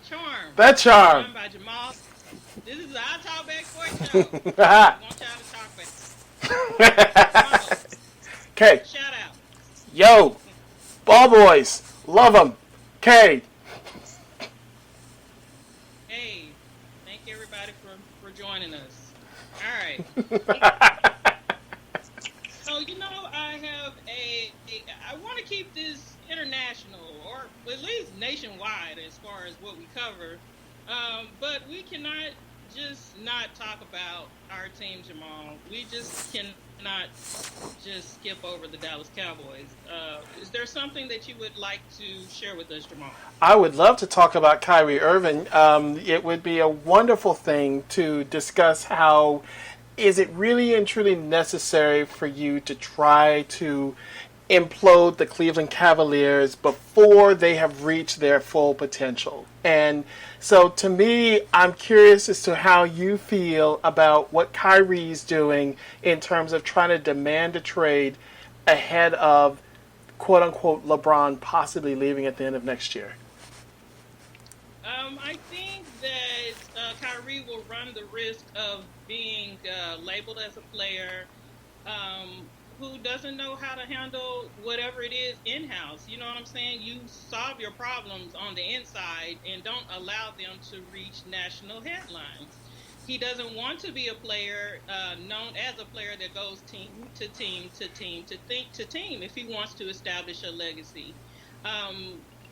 the Charm. That charm. Run by Jamal. This is the I Talk Back Sports Show. We want y'all to talk back. Jamal, Okay. shout out. Yo, ball boys, love them. Okay. Hey, thank everybody for joining us. All right. So, I want to keep this international or at least nationwide as far as what we cover. But we cannot just not talk about our team, Jamal. We just cannot just skip over the Dallas Cowboys. Is there something that you would like to share with us, Jamal? I would love to talk about Kyrie Irving. It would be a wonderful thing to discuss how is it really and truly necessary for you to try to implode the Cleveland Cavaliers before they have reached their full potential. And so to me, I'm curious as to how you feel about what Kyrie's doing in terms of trying to demand a trade ahead of quote unquote LeBron possibly leaving at the end of next year. I think that Kyrie will run the risk of being labeled as a player who doesn't know how to handle whatever it is in-house. You know what I'm saying? You solve your problems on the inside and don't allow them to reach national headlines. He doesn't want to be a player known as a player that goes team to team to team to team if he wants to establish a legacy.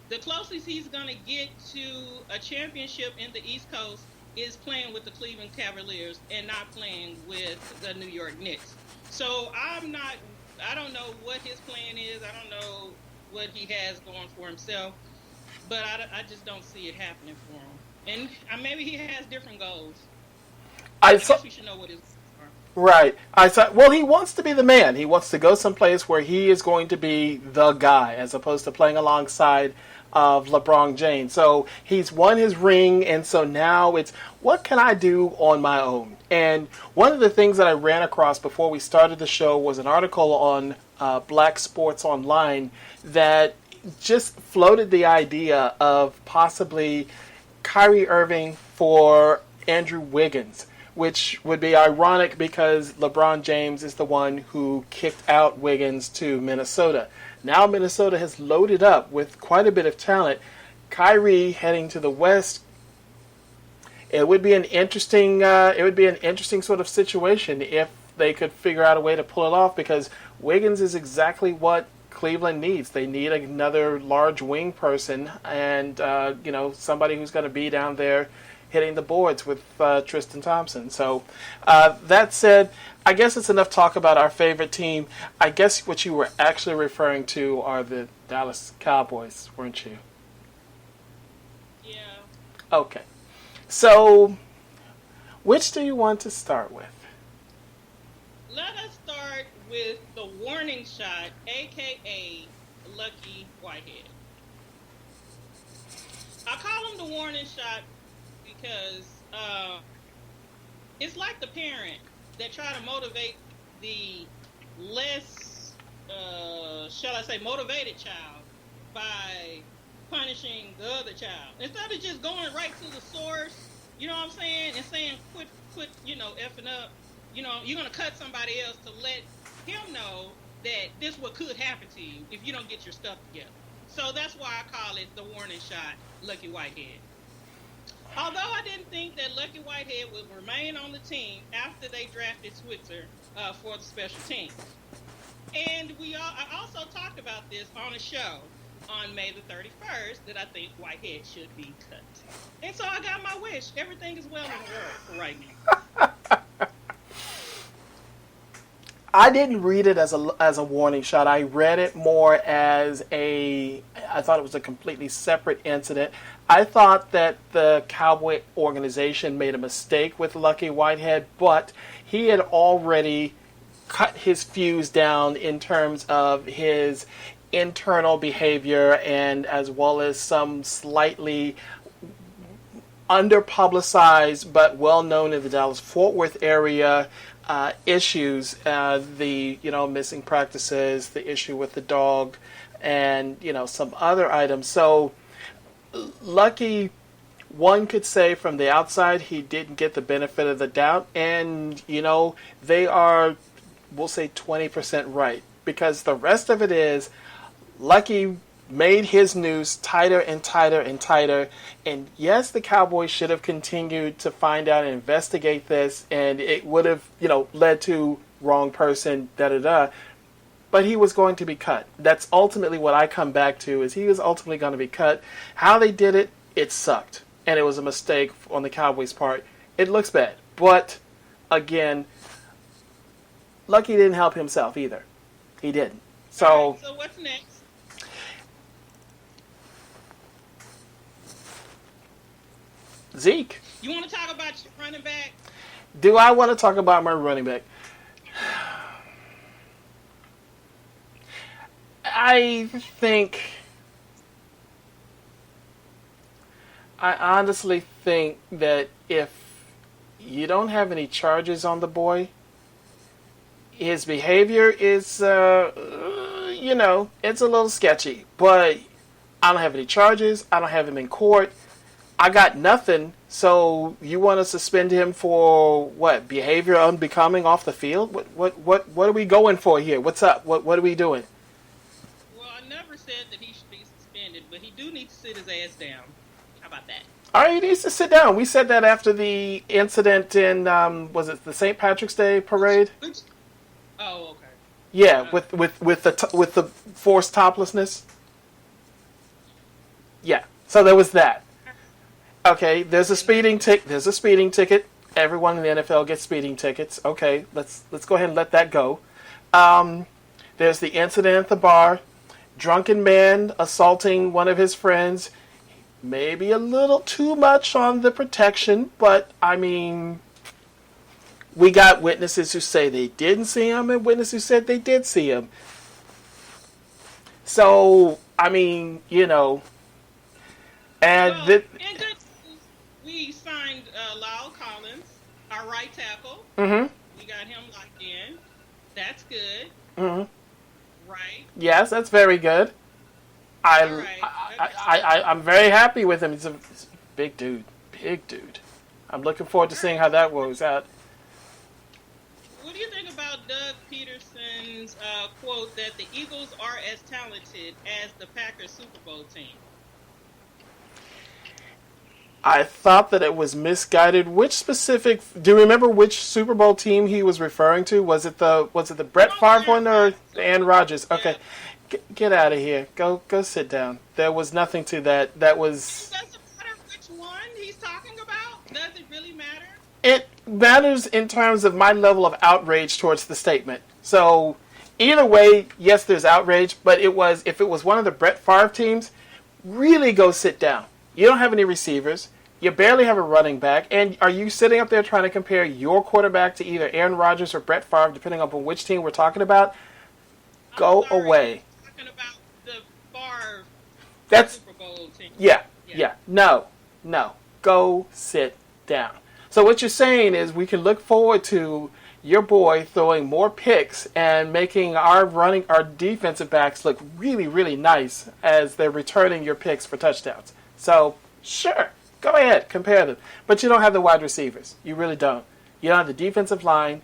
The closest he's going to get to a championship in the East Coast is playing with the Cleveland Cavaliers and not playing with the New York Knicks. So I don't know what his plan is. I don't know what he has going for himself, but I just don't see it happening for him. And maybe he has different goals. I guess we should know what his goals are. Right. I thought, well, he wants to be the man. He wants to go someplace where he is going to be the guy as opposed to playing alongside of LeBron James. So he's won his ring, and so now it's what can I do on my own? And one of the things that I ran across before we started the show was an article on Black Sports Online that just floated the idea of possibly Kyrie Irving for Andrew Wiggins, which would be ironic because LeBron James is the one who kicked out Wiggins to Minnesota. Now Minnesota has loaded up with quite a bit of talent. Kyrie heading to the West. It would be an interesting. Sort of situation if they could figure out a way to pull it off, because Wiggins is exactly what Cleveland needs. They need another large wing person, and somebody who's going to be down there hitting the boards with Tristan Thompson. So that said, I guess it's enough talk about our favorite team. I guess what you were actually referring to are the Dallas Cowboys, weren't you? Yeah. Okay. So, which do you want to start with? Let us start with the warning shot, a.k.a. Lucky Whitehead. I call him the warning shot because it's like the parent that try to motivate the less, shall I say, motivated child by punishing the other child. Instead of just going right to the source, you know what I'm saying, and saying, quit, effing up, you're going to cut somebody else to let him know that this what could happen to you if you don't get your stuff together. So that's why I call it the warning shot, Lucky Whitehead. Although I didn't think that Lucky Whitehead would remain on the team after they drafted Switzer for the special teams. And I also talked about this on a show on May the 31st that I think Whitehead should be cut. And so I got my wish. Everything is well in the world for right now. I didn't read it as a warning shot. I read it more as I thought it was a completely separate incident. I thought that the Cowboy organization made a mistake with Lucky Whitehead, but he had already cut his fuse down in terms of his internal behavior, and as well as some slightly under-publicized but well-known in the Dallas-Fort Worth area issues, the missing practices, the issue with the dog, and some other items. So Lucky one could say from the outside he didn't get the benefit of the doubt, and they are, we'll say 20% right, because the rest of it is Lucky made his noose tighter and tighter and tighter. And yes, the Cowboys should have continued to find out and investigate this, and it would have, led to wrong person, da da da. But he was going to be cut. That's ultimately what I come back to, is he was ultimately going to be cut. How they did it, it sucked. And it was a mistake on the Cowboys' part. It looks bad. But, again, Lucky didn't help himself either. He didn't. So, right, so what's next? Zeke. You want to talk about your running back? Do I want to talk about my running back? I honestly think that if you don't have any charges on the boy, his behavior is, it's a little sketchy. But I don't have any charges. I don't have him in court. I got nothing. So you want to suspend him for what? Behavior unbecoming off the field? What are we going for here? What's up? What are we doing? Well, I never said that he should be suspended, but he do need to sit his ass down. How about that? All right, he needs to sit down. We said that after the incident in was it the St. Patrick's Day parade? Oh, okay. Yeah, with the forced toplessness. Yeah, so there was that. Okay, there's a speeding ticket. Everyone in the NFL gets speeding tickets. Okay, let's go ahead and let that go. There's the incident at the bar. Drunken man assaulting one of his friends. Maybe a little too much on the protection, but I mean, we got witnesses who say they didn't see him and witnesses who said they did see him. So, I mean, and well, in good news, we signed Lyle Collins, our right tackle. Mm-hmm. We got him locked in. That's good. Mm-hmm. Right? Yes, that's very good. I'm very happy with him. He's a big dude. Big dude. I'm looking forward to seeing how that works out. What do you think about Doug Peterson's quote that the Eagles are as talented as the Packers Super Bowl team? I thought that it was misguided. Which specific? Do you remember which Super Bowl team he was referring to? Was it the Brett Favre one or Aaron Rodgers? Okay, get out of here. Go sit down. There was nothing to that. That was. It doesn't matter which one he's talking about. Does it really matter? It matters in terms of my level of outrage towards the statement. So either way, yes, there's outrage. But if it was one of the Brett Favre teams, really go sit down. You don't have any receivers. You barely have a running back. And are you sitting up there trying to compare your quarterback to either Aaron Rodgers or Brett Favre, depending on which team we're talking about? Go away. I'm talking about the Favre Super Bowl team. Yeah. No. Go sit down. So what you're saying is we can look forward to your boy throwing more picks and making our defensive backs look really, really nice as they're returning your picks for touchdowns. So, sure. Go ahead, compare them. But you don't have the wide receivers. You really don't. You don't have the defensive line.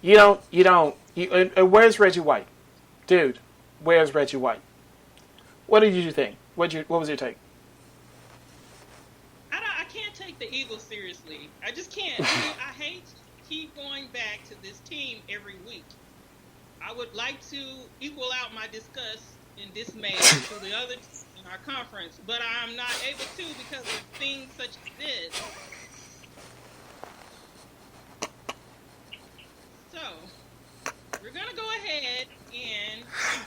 And where's Reggie White? Dude, where's Reggie White? What did you think? What was your take? I can't take the Eagles seriously. I just can't. I hate to keep going back to this team every week. I would like to equal out my disgust and dismay to the other teams in our conference, but I'm not able to because of things such as this. So, we're going to go ahead and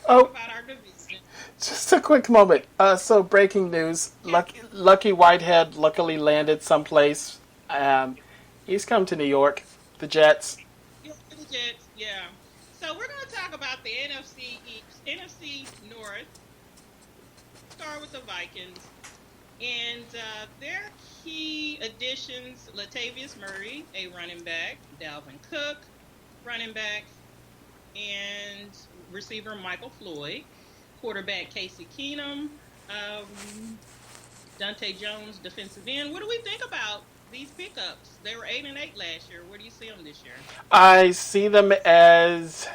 talk about our division. Just a quick moment. So, breaking news. Lucky Whitehead luckily landed someplace. He's come to New York. The Jets. The Jets, yeah. So, we're going to talk about the NFC North. Start with the Vikings. And their key additions, Latavius Murray, a running back, Dalvin Cook, running backs, and receiver Michael Floyd, quarterback Casey Keenum, Dante Jones, defensive end. What do we think about these pickups? They were 8-8 last year. Where do you see them this year? I see them as,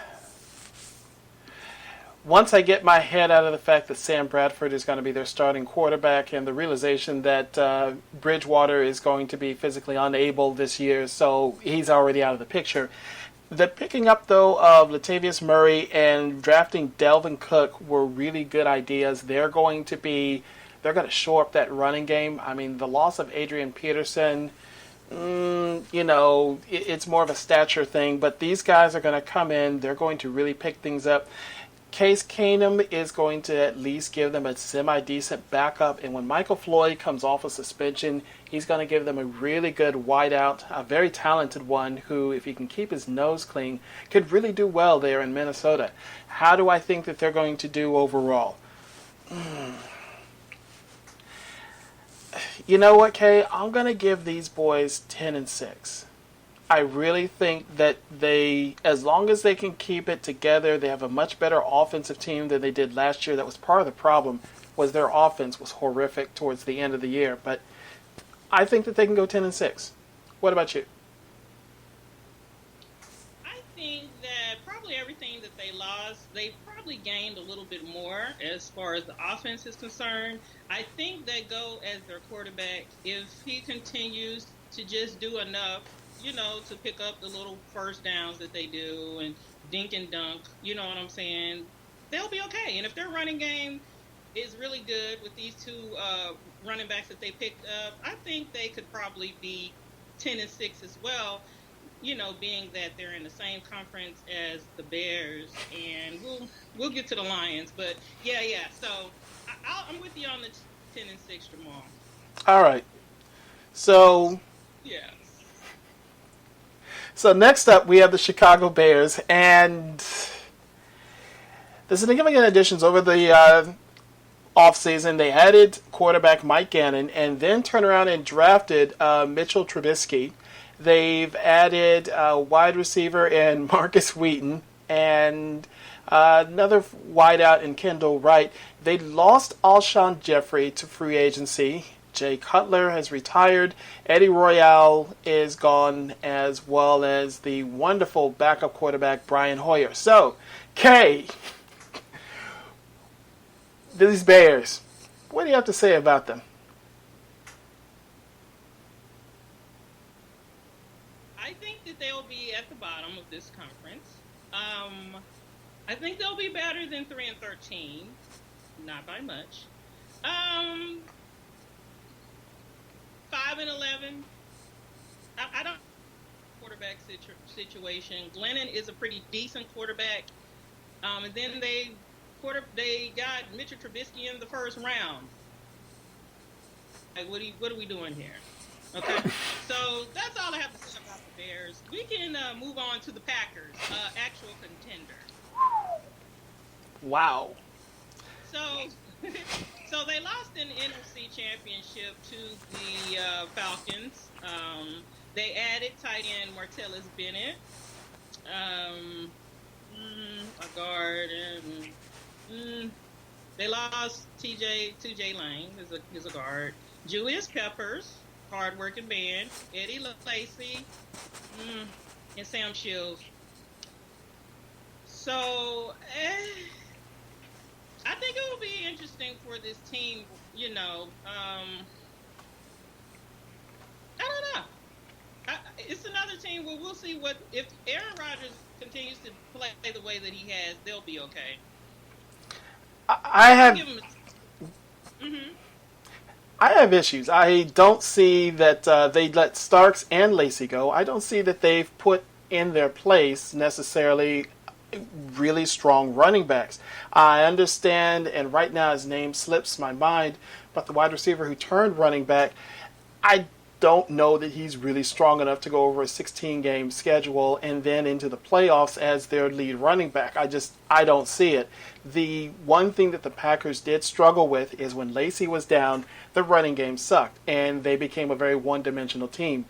once I get my head out of the fact that Sam Bradford is going to be their starting quarterback and the realization that Bridgewater is going to be physically unable this year, so he's already out of the picture. The picking up, though, of Latavius Murray and drafting Delvin Cook were really good ideas. They're going to shore up that running game. I mean, the loss of Adrian Peterson, it's more of a stature thing, but these guys are going to come in. They're going to really pick things up. Case Keenum is going to at least give them a semi-decent backup, and when Michael Floyd comes off of suspension, he's going to give them a really good wideout, a very talented one who, if he can keep his nose clean, could really do well there in Minnesota. How do I think that they're going to do overall? You know what, Kay? I'm going to give these boys 10-6. I really think that they, as long as they can keep it together, they have a much better offensive team than they did last year. That was part of the problem, was their offense was horrific towards the end of the year. But I think that they can go 10-6. What about you? I think that probably everything that they lost, they probably gained a little bit more as far as the offense is concerned. I think they go as their quarterback, if he continues to just do enough, to pick up the little first downs that they do and dink and dunk, you know what I'm saying, they'll be okay. And if their running game is really good with these two running backs that they picked up, I think they could probably be 10-6 as well, being that they're in the same conference as the Bears. And we'll get to the Lions. But, yeah. So I'm with you on the 10-6, Jamal. All right. So... yeah. So next up, we have the Chicago Bears, and the significant additions over the offseason. They added quarterback Mike Gannon, and then turned around and drafted Mitchell Trubisky. They've added wide receiver in Marcus Wheaton, and another wideout in Kendall Wright. They lost Alshon Jeffrey to free agency. Jay Cutler has retired. Eddie Royale is gone, as well as the wonderful backup quarterback Brian Hoyer. So, Kay, these Bears, what do you have to say about them? I think that they'll be at the bottom of this conference. I think they'll be better than 3-13, not by much. 5-11. I don't quarterback situation. Glennon is a pretty decent quarterback. And then they got Mitchell Trubisky in the first round. Like, what are we doing here? Okay, so that's all I have to say about the Bears. We can move on to the Packers, actual contender. Wow. So they lost an NFC championship to the Falcons. They added tight end Martellus Bennett, a guard, and they lost TJ Lang is a guard. Julius Peppers, hard-working man. Eddie Lacy, and Sam Shields. So, I think it will be interesting for this team, I don't know. It's another team where we'll see if Aaron Rodgers continues to play the way that he has, they'll be okay. I have issues. I don't see that they let Starks and Lacy go. I don't see that they've put in their place necessarily really strong running backs. I understand, and right now his name slips my mind, but the wide receiver who turned running back, I don't know that he's really strong enough to go over a 16-game schedule and then into the playoffs as their lead running back. I don't see it. The one thing that the Packers did struggle with is when Lacy was down, the running game sucked, and they became a very one-dimensional team.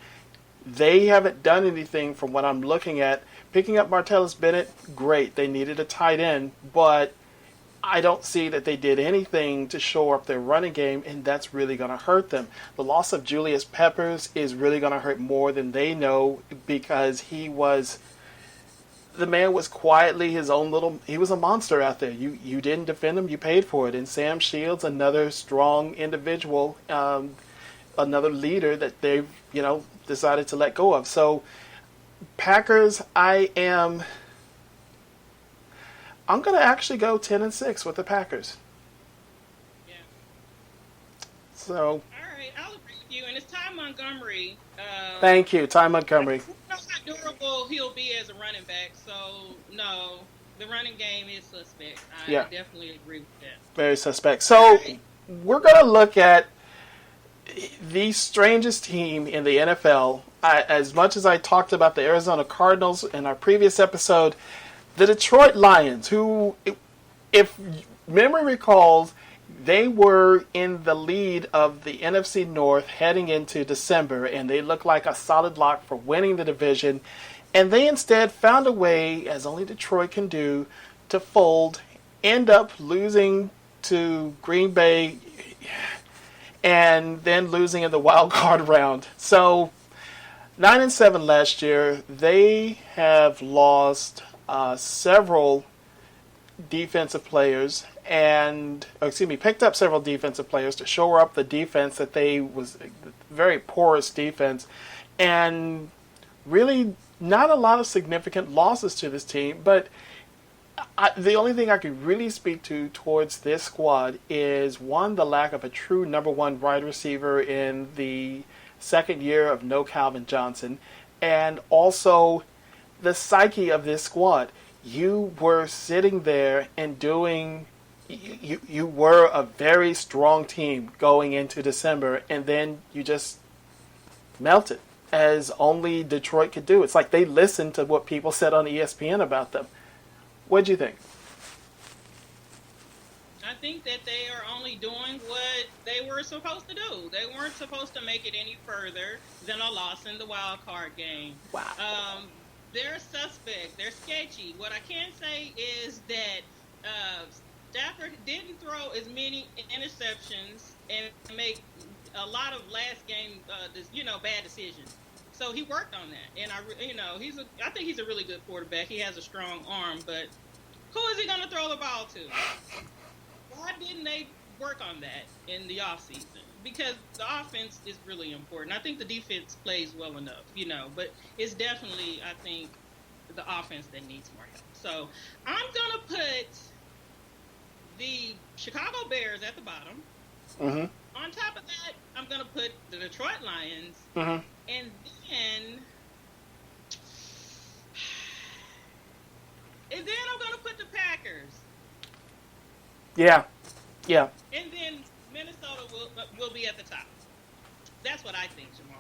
They haven't done anything from what I'm looking at. Picking up Martellus Bennett, great. They needed a tight end, but I don't see that they did anything to shore up their running game, and that's really going to hurt them. The loss of Julius Peppers is really going to hurt more than they know, because the man was quietly his own little. He was a monster out there. You didn't defend him, you paid for it. And Sam Shields, another strong individual, another leader that they've decided to let go of. So Packers, I'm going to actually go 10-6 with the Packers. Yeah. So. All right, I'll agree with you. And it's Ty Montgomery. Thank you, Ty Montgomery. I don't know how durable he'll be as a running back. So no, the running game is suspect. I definitely agree with that. Very suspect. So we're going to look at the strangest team in the NFL. As much as I talked about the Arizona Cardinals in our previous episode, the Detroit Lions, who, if memory recalls, they were in the lead of the NFC North heading into December, and they looked like a solid lock for winning the division. And they instead found a way, as only Detroit can do, to fold, end up losing to Green Bay, and then losing in the wild card round. So 9-7 last year. They have lost several defensive players picked up several defensive players to shore up the defense that was very porous defense, and really not a lot of significant losses to this team. But the only thing I could really speak to towards this squad is, one, the lack of a true number one wide receiver in the second year of no Calvin Johnson, and also the psyche of this squad. You were sitting there and you were a very strong team going into December, and then you just melted, as only Detroit could do. It's like they listened to what people said on ESPN about them. What'd you think? I think that they are only doing what they were supposed to do. They weren't supposed to make it any further than a loss in the wild card game. Wow. They're suspect. They're sketchy. What I can say is that Stafford didn't throw as many interceptions and make a lot of last game, bad decisions. So he worked on that, and I think he's a really good quarterback. He has a strong arm, but who is he going to throw the ball to? Why didn't they work on that in the offseason? Because the offense is really important. I think the defense plays well enough, but it's definitely, I think, the offense that needs more help. So I'm going to put the Chicago Bears at the bottom. Mm-hmm. On top of that, I'm going to put the Detroit Lions. Mm-hmm. And then I'm going to put the Packers. Yeah. And then Minnesota will be at the top. That's what I think, Jamal.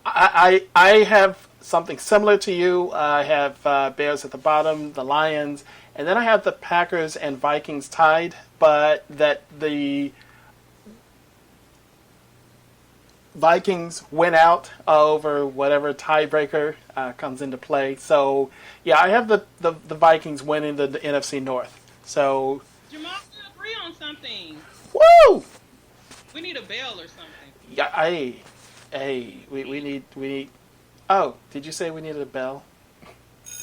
I have something similar to you. I have Bears at the bottom, the Lions, and then I have the Packers and Vikings tied, but that the Vikings win out over whatever tiebreaker comes into play. So, yeah, I have the Vikings winning the NFC North. So, Jamal, we agree on something. Woo! We need a bell or something. Yeah, we need. Oh, did you say we needed a bell?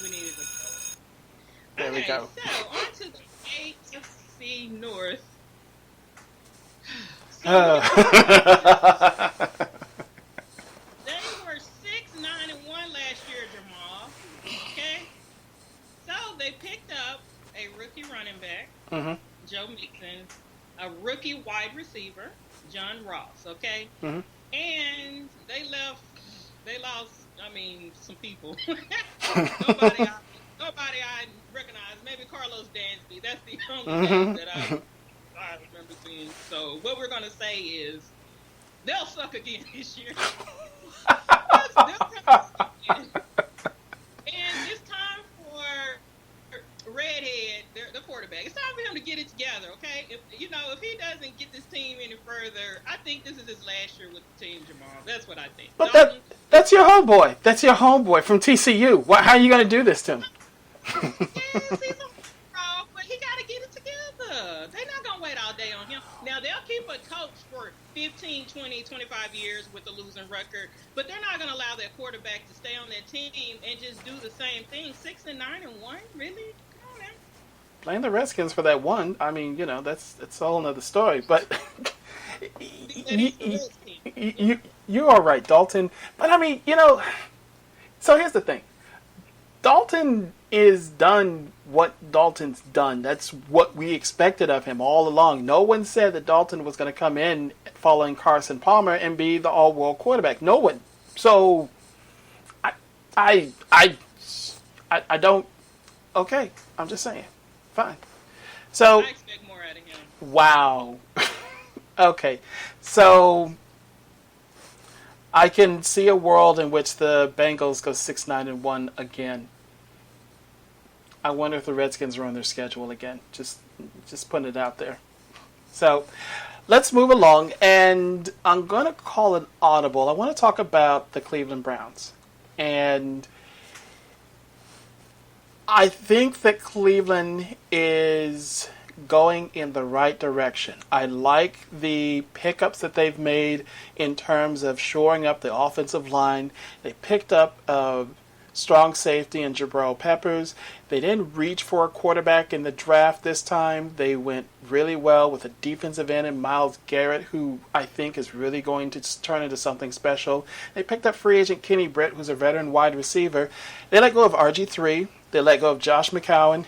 We needed a bell. There we go. So on to the AFC North. They were 6-9-1 last year, Jamal. Okay, so they picked up a rookie running back, Joe Mixon, a rookie wide receiver, John Ross. Okay, and they lost. I mean, some people. Nobody I recognize. Maybe Carlos Dansby. That's the only name that I remember seeing. So what we're gonna say is they'll suck again this year. And it's time for Redhead, the quarterback. It's time for him to get it together. Okay, if he doesn't get this team any further, I think this is his last year with the team, Jamal. That's what I think. But that's your homeboy. That's your homeboy from TCU. How are you going to do this to him? Yes, he's a pro, but he got to get it together. They're not going to wait all day on him. Now, they'll keep a coach for 15, 20, 25 years with a losing record, but they're not going to allow their quarterback to stay on that team and just do the same thing. 6-9-1? Really? Come on now. Blame the Redskins for that one. I mean, that's a whole nother story. But you are right, Dalton. But I mean, so here's the thing. Dalton is done what Dalton's done. That's what we expected of him all along. No one said that Dalton was going to come in following Carson Palmer and be the all-world quarterback. No one. So, I don't. Okay, I'm just saying. Fine. So. I expect more out of him. Wow. Okay, so I can see a world in which the Bengals go 6-9-1 again. I wonder if the Redskins are on their schedule again. Just putting it out there. So let's move along, and I'm going to call it audible. I want to talk about the Cleveland Browns. And I think that Cleveland is going in the right direction. I like the pickups that they've made in terms of shoring up the offensive line. They picked up strong safety in Jabril Peppers. They didn't reach for a quarterback in the draft this time. They went really well with a defensive end in Myles Garrett, who I think is really going to turn into something special. They picked up free agent Kenny Britt, who's a veteran wide receiver. They let go of RG3. They let go of Josh McCown.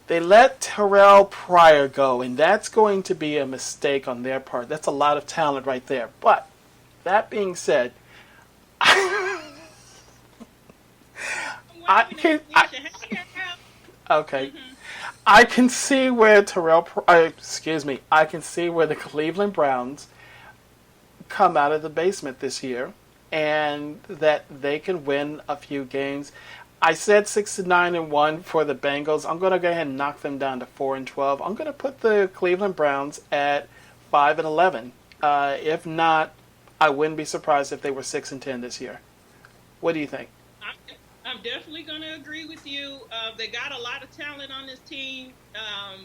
They let Terrell Pryor go, and that's going to be a mistake on their part. That's a lot of talent right there. But that being said, okay. I can see where I can see where the Cleveland Browns come out of the basement this year, and that they can win a few games. I said 6-9-1 for the Bengals. I'm going to go ahead and knock them down to 4-12. I'm going to put the Cleveland Browns at 5-11. If not, I wouldn't be surprised if they were 6-10 this year. What do you think? I'm definitely going to agree with you. They got a lot of talent on this team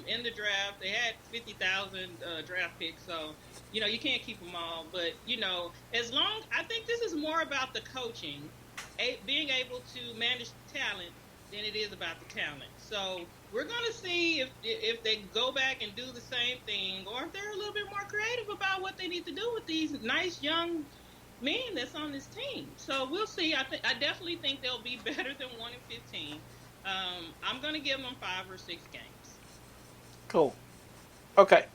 in the draft. They had 50,000 draft picks, so you can't keep them all. But I think this is more about the coaching. Being able to manage talent than it is about the talent. So we're going to see if they go back and do the same thing, or if they're a little bit more creative about what they need to do with these nice young men that's on this team. So we'll see. I definitely think they'll be better than 1-15. I'm going to give them 5 or 6 games. Cool. Okay.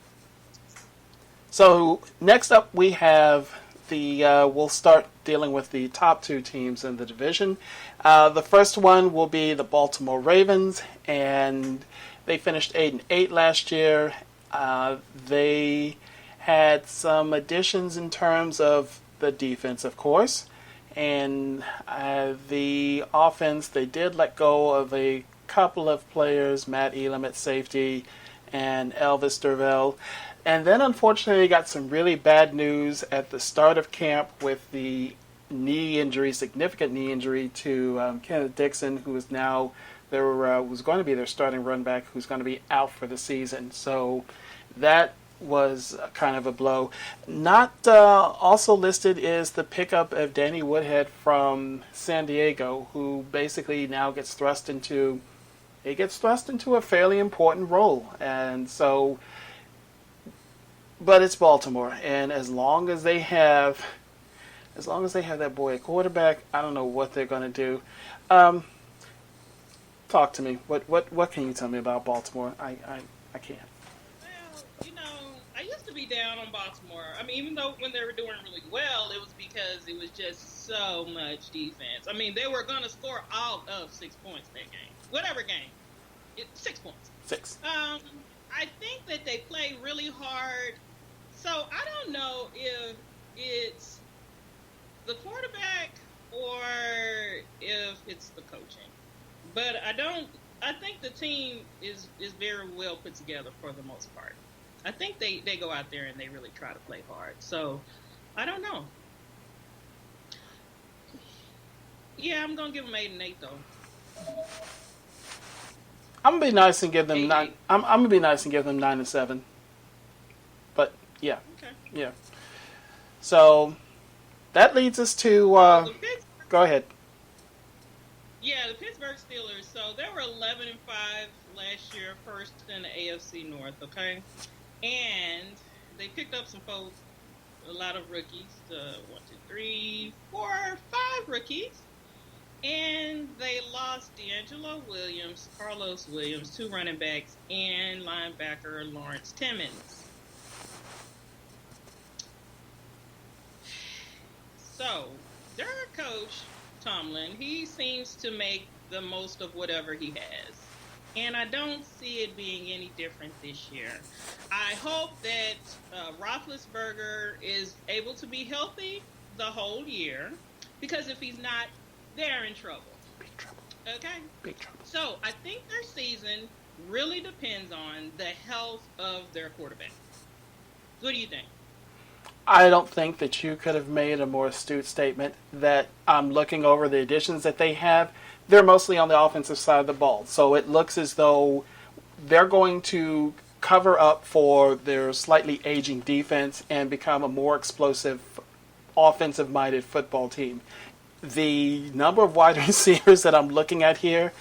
So next up we have we'll start dealing with the top 2 teams in the division. The first one will be the Baltimore Ravens, and they finished 8-8 last year. They had some additions in terms of the defense, of course, and the offense. They did let go of a couple of players, Matt Elam at safety and Elvis Durrell. And then, unfortunately, they got some really bad news at the start of camp with the significant knee injury to Kenneth Dixon, who is now was going to be their starting run back, who's going to be out for the season. So that was kind of a blow. Not also listed is the pickup of Danny Woodhead from San Diego, who basically now gets thrust into a fairly important role. And so, but it's Baltimore, and as long as they have that boy at quarterback, I don't know what they're going to do. Talk to me. What can you tell me about Baltimore? I can't. Well, I used to be down on Baltimore. I mean, even though when they were doing really well, it was because it was just so much defense. I mean, they were going to score all of 6 points that game. Whatever game. 6 points. 6. I think that they play really hard. So I don't know if it's the quarterback or if it's the coaching. But I think the team is very well put together for the most part. I think they go out there and they really try to play hard. So I don't know. Yeah, I'm going to give them 8-8 though. I'm gonna be nice and give them nine. AJ. I'm gonna be nice and give them 9-7. But yeah, Okay. yeah. So that leads us to. The Pittsburgh, Go ahead. yeah, the Pittsburgh Steelers. So they were 11-5 last year, first in the AFC North. Okay, and they picked up some folks, a lot of rookies. 1, 2, 3, 4, 5 rookies. And they lost D'Angelo Williams, Carlos Williams, 2 running backs, and linebacker Lawrence Timmons. So, their coach, Tomlin, he seems to make the most of whatever he has. And I don't see it being any different this year. I hope that Roethlisberger is able to be healthy the whole year, because if he's not, they're in trouble. Big trouble. Okay? Big trouble. So I think their season really depends on the health of their quarterback. What do you think? I don't think that you could have made a more astute statement. That I'm looking over the additions that they have. They're mostly on the offensive side of the ball. So it looks as though they're going to cover up for their slightly aging defense and become a more explosive, offensive-minded football team. The number of wide receivers that I'm looking at here,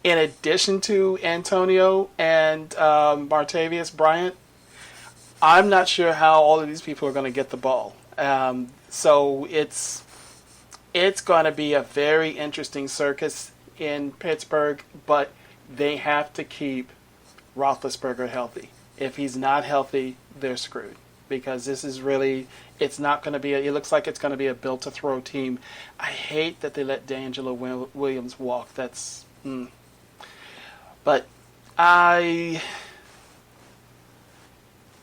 in addition to Antonio and Martavius Bryant, I'm not sure how all of these people are going to get the ball. So it's going to be a very interesting circus in Pittsburgh, but they have to keep Roethlisberger healthy. If he's not healthy, they're screwed, because this is really, it's not going to be, it looks like it's going to be a built-to-throw team. I hate that they let D'Angelo Williams walk. That's, But I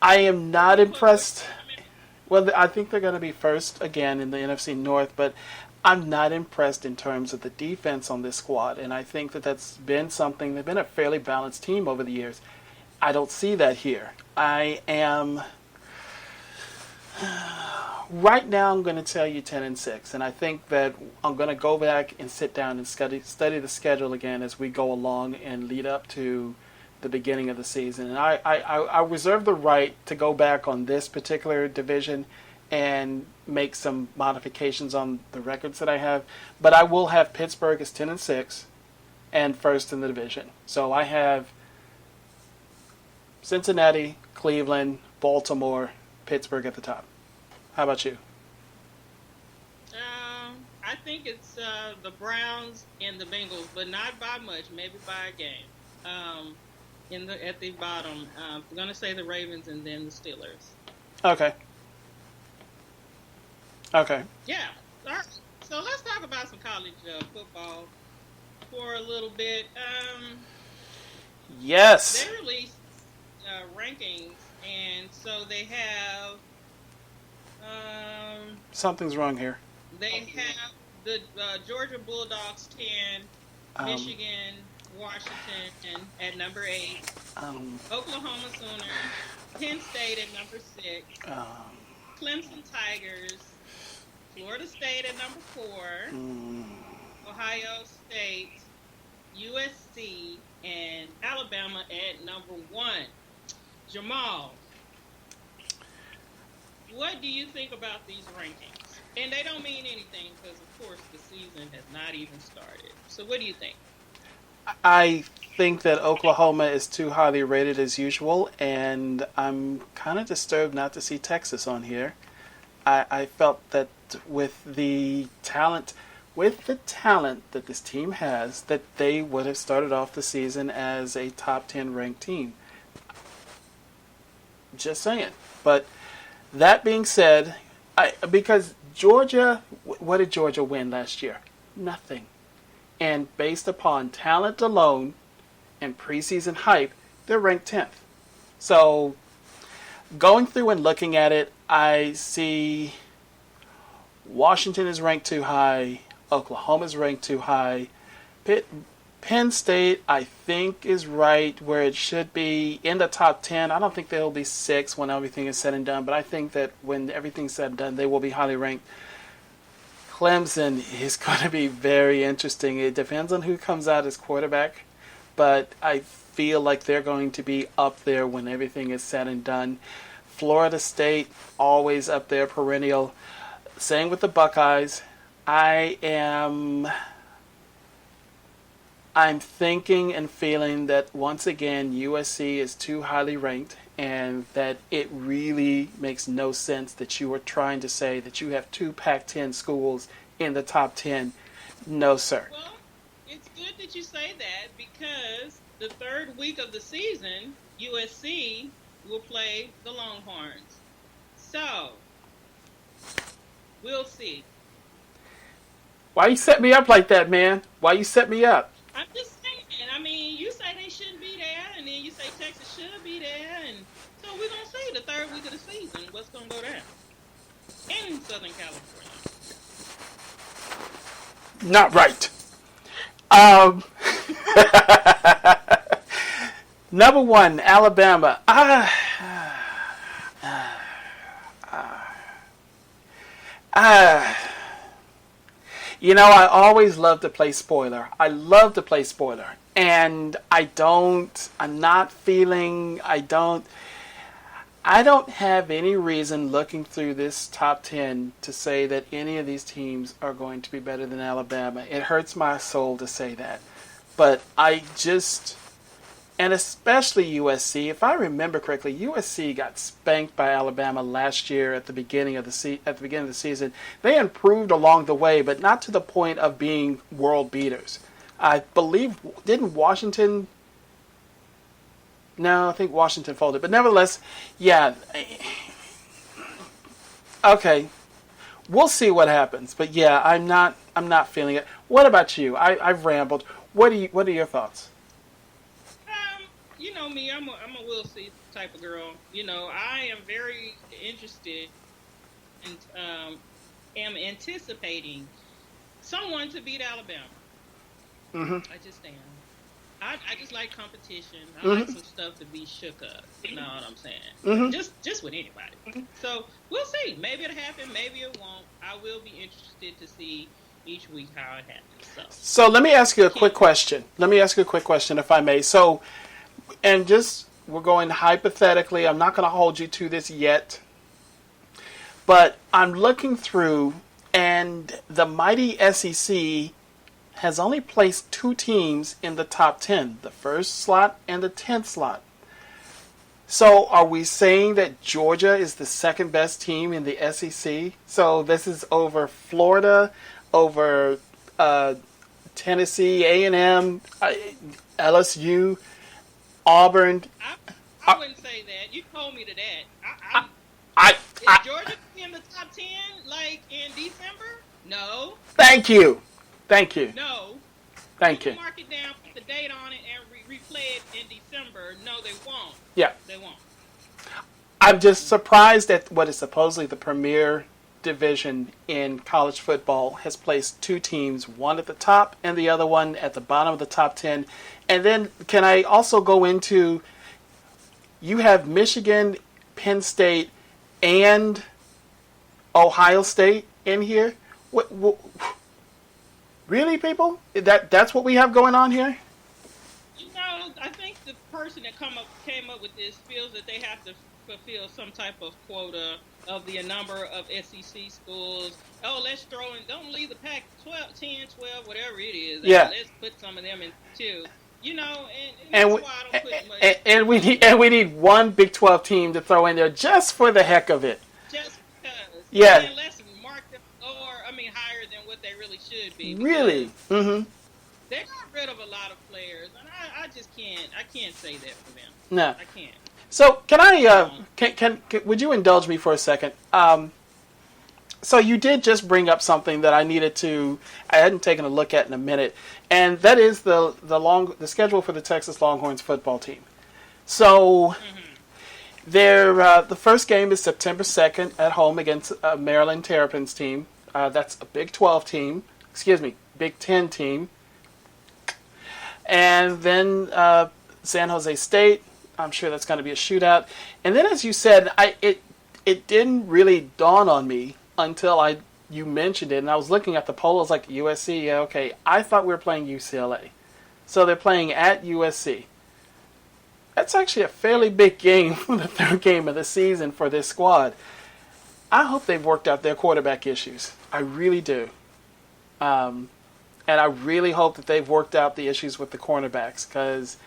am not impressed. Well, I think they're going to be first again in the NFC North, but I'm not impressed in terms of the defense on this squad, and I think that that's been something. They've been a fairly balanced team over the years. I don't see that here. I am right now. I'm going to tell you 10-6, and I think that I'm going to go back and sit down and study the schedule again as we go along and lead up to the beginning of the season. And I reserve the right to go back on this particular division and make some modifications on the records that I have. But I will have Pittsburgh as 10-6 and first in the division. So I have Cincinnati, Cleveland, Baltimore, Pittsburgh at the top. How about you? I think it's the Browns and the Bengals, but not by much, maybe by a game. At the bottom, I'm going to say the Ravens and then the Steelers. Okay. Yeah. All right. So let's talk about some college football for a little bit. Yes. They released rankings, and so they have. Something's wrong here. They have the Georgia Bulldogs 10, Michigan, Washington at number 8, Oklahoma Sooners, Penn State at number 6, Clemson Tigers, Florida State at number 4, Ohio State, USC, and Alabama at number 1. Jamal, what do you think about these rankings? And they don't mean anything because, of course, the season has not even started. So what do you think? I think that Oklahoma is too highly rated as usual, and I'm kind of disturbed not to see Texas on here. I felt that with the talent that this team has, that they would have started off the season as a top 10 ranked team. Just saying. But that being said, because Georgia, what did Georgia win last year? Nothing. And based upon talent alone and preseason hype, they're ranked 10th. So going through and looking at it, I see Washington is ranked too high. Oklahoma is ranked too high. Penn State, I think, is right where it should be in the top 10. I don't think they'll be 6 when everything is said and done, but I think that when everything's said and done, they will be highly ranked. Clemson is going to be very interesting. It depends on who comes out as quarterback, but I feel like they're going to be up there when everything is said and done. Florida State, always up there, perennial. Same with the Buckeyes. I'm thinking and feeling that once again USC is too highly ranked, and that it really makes no sense that you are trying to say that you have two Pac-10 schools in the top 10. No, sir. Well, it's good that you say that because the third week of the season, USC will play the Longhorns. So, we'll see. Why you set me up like that, man? Why you set me up? I'm just saying. I mean, you say they shouldn't be there, and then you say Texas should be there, and so we're gonna see the third week of the season what's gonna go down in Southern California. Not right. Number one, Alabama. You know, I always love to play spoiler. I love to play spoiler. And I don't have any reason looking through this top 10 to say that any of these teams are going to be better than Alabama. It hurts my soul to say that. But and especially USC, if I remember correctly, USC got spanked by Alabama last year at the beginning of the season. They improved along the way, but not to the point of being world beaters. I believe, didn't Washington? No, I think Washington folded. But nevertheless, yeah. Okay, we'll see what happens. But yeah, I'm not feeling it. What about you? I've rambled. What are your thoughts? You know me, I'm a we'll see type of girl. You know, I am very interested and am anticipating someone to beat Alabama. Mm-hmm. I just am. I just like competition. I like some stuff to be shook up. You know what I'm saying? Mm-hmm. Just with anybody. So we'll see. Maybe it'll happen. Maybe it won't. I will be interested to see each week how it happens. So let me ask you a quick question. If I may. So, and just, we're going hypothetically. I'm not going to hold you to this yet. But I'm looking through, and the mighty SEC has only placed two teams in the top 10, the first slot and the 10th slot. So are we saying that Georgia is the second best team in the SEC? So this is over Florida, over Tennessee, A&M, LSU, Auburn. I wouldn't say that. You told me to that. Is Georgia in the top 10 like in December? No. Thank you. No. Thank you. Mark it down, put the date on it, and replay it in December. No, they won't. Yeah. They won't. I'm just surprised that what is supposedly the premier division in college football has placed two teams, one at the top and the other one at the bottom of the top 10. And then can I also go into, you have Michigan, Penn State, and Ohio State in here? What really, people? That's what we have going on here? You know, I think the person that came up with this feels that they have to fulfill some type of quota of the number of SEC schools. Oh, let's throw in, don't leave the pack 12, 10, 12, whatever it is. Yeah. Let's put some of them in too. You know, and that's why I don't put much. And we need one Big 12 team to throw in there just for the heck of it. Just because. Yeah. And let's mark them higher than what they really should be. Really? Mm-hmm. They got rid of a lot of players, and I just can't say that for them. No. I can't. So can I? Can would you indulge me for a second? So you did just bring up something that I hadn't taken a look at in a minute, and that is the schedule for the Texas Longhorns football team. So the first game is September 2nd at home against Maryland Terrapins team. That's a Big 12 team. Big 10 team. And then San Jose State. I'm sure that's going to be a shootout. And then, as you said, it didn't really dawn on me until you mentioned it, and I was looking at the poll. I was like, USC, yeah, okay. I thought we were playing UCLA. So they're playing at USC. That's actually a fairly big game for the third game of the season for this squad. I hope they've worked out their quarterback issues. I really do. And I really hope that they've worked out the issues with the cornerbacks, because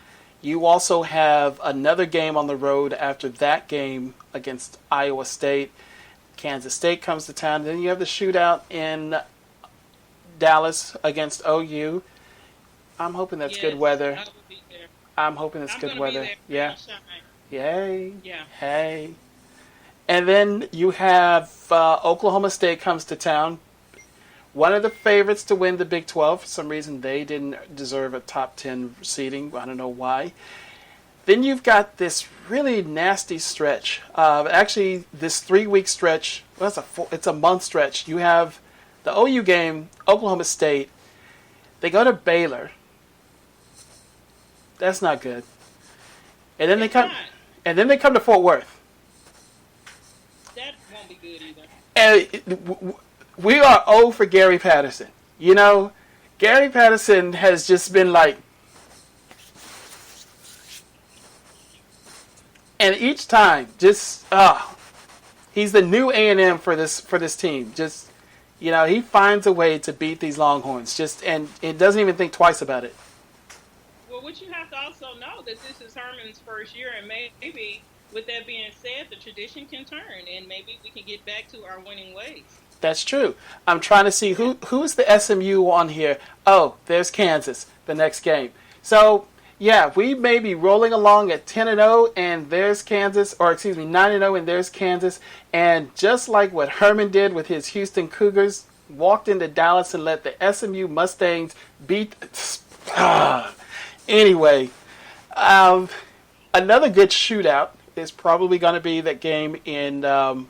you also have another game on the road after that game against Iowa State. Kansas State comes to town. Then you have the shootout in Dallas against OU. I'm hoping that's good weather. I will be there. I'm hoping it's I'm good gonna weather. Be there. Yeah. Yay. Yeah. Hey. And then you have Oklahoma State comes to town. One of the favorites to win the Big 12. For some reason, they didn't deserve a top 10 seeding. I don't know why. Then you've got this really nasty stretch. Actually, this 3-week stretch. Well, it's a month stretch. You have the OU game, Oklahoma State. They go to Baylor. That's not good. And then they come. And then they come to Fort Worth. That won't be good either. And we are 0 for Gary Patterson. You know, Gary Patterson has just been like. And each time, just he's the new A&M for this team. Just, you know, he finds a way to beat these Longhorns. And it doesn't even think twice about it. Well, what you have to also know that this is Herman's first year, and maybe with that being said, the tradition can turn, and maybe we can get back to our winning ways. That's true. I'm trying to see who's the SMU on here. Oh, there's Kansas, the next game. So, yeah, we may be rolling along at 10-0, and there's Kansas, or excuse me, 9-0, and there's Kansas. And just like what Herman did with his Houston Cougars, walked into Dallas and let the SMU Mustangs beat. Anyway, another good shootout is probably going to be that game in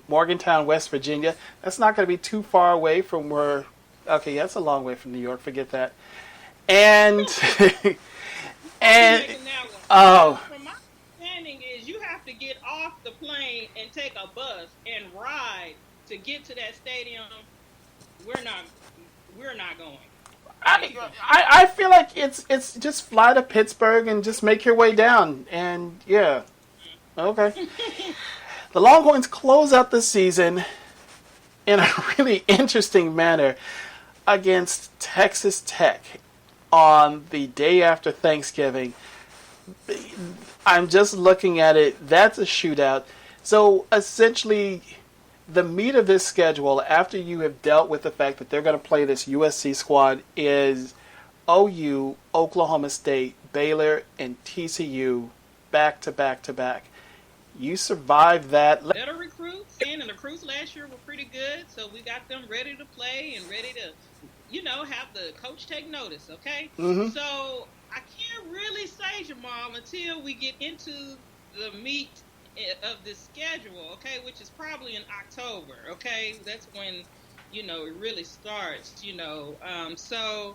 Morgantown, West Virginia. That's not going to be too far away from where. Okay, that's a long way from New York. Forget that. And from my understanding is you have to get off the plane and take a bus and ride to get to that stadium. We're not going. I feel like it's just fly to Pittsburgh and just make your way down, and yeah. Okay. The Longhorns close out the season in a really interesting manner against Texas Tech on the day after Thanksgiving. I'm just looking at it. That's a shootout. So essentially, the meat of this schedule, after you have dealt with the fact that they're going to play this USC squad, is OU, Oklahoma State, Baylor, and TCU back to back to back. You survived that. Better recruits, and the recruits last year were pretty good, so we got them ready to play and ready to, have the coach take notice, okay? Mm-hmm. So I can't really say, Jamal, until we get into the meat of this schedule, okay, which is probably in October, okay? That's when, it really starts, So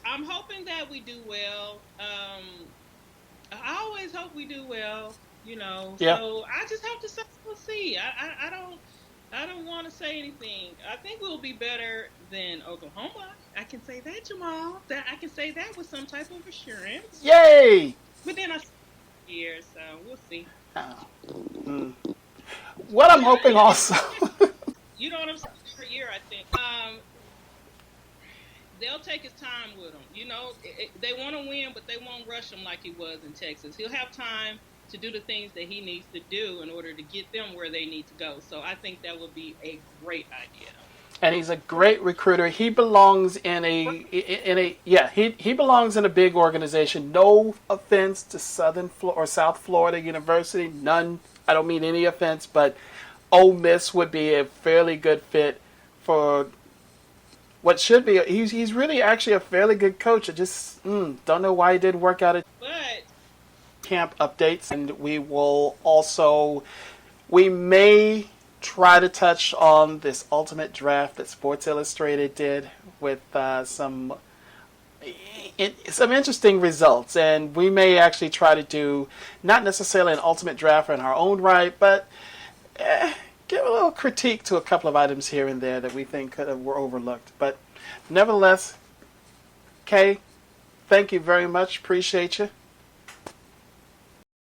I'm hoping that we do well. I always hope we do well. Yeah. So I just have to say we'll see. I don't want to say anything. I think we'll be better than Oklahoma. I can say that, Jamal. I can say that with some type of assurance. Yay! But then I here, so we'll see. What I'm hoping also. You know what I'm saying? For a year, I think. They'll take his time with him. They want to win, but they won't rush him like he was in Texas. He'll have time to do the things that he needs to do in order to get them where they need to go. So I think that would be a great idea. And he's a great recruiter. He belongs in he belongs in a big organization. No offense to South Florida University, none. I don't mean any offense, but Ole Miss would be a fairly good fit for what should be. He's really actually a fairly good coach. I just don't know why he didn't work out. But camp updates, and we may try to touch on this ultimate draft that Sports Illustrated did with some interesting results, and we may actually try to do not necessarily an ultimate draft in our own right, but give a little critique to a couple of items here and there that we think were overlooked. But nevertheless, Kay, Thank you very much. Appreciate you.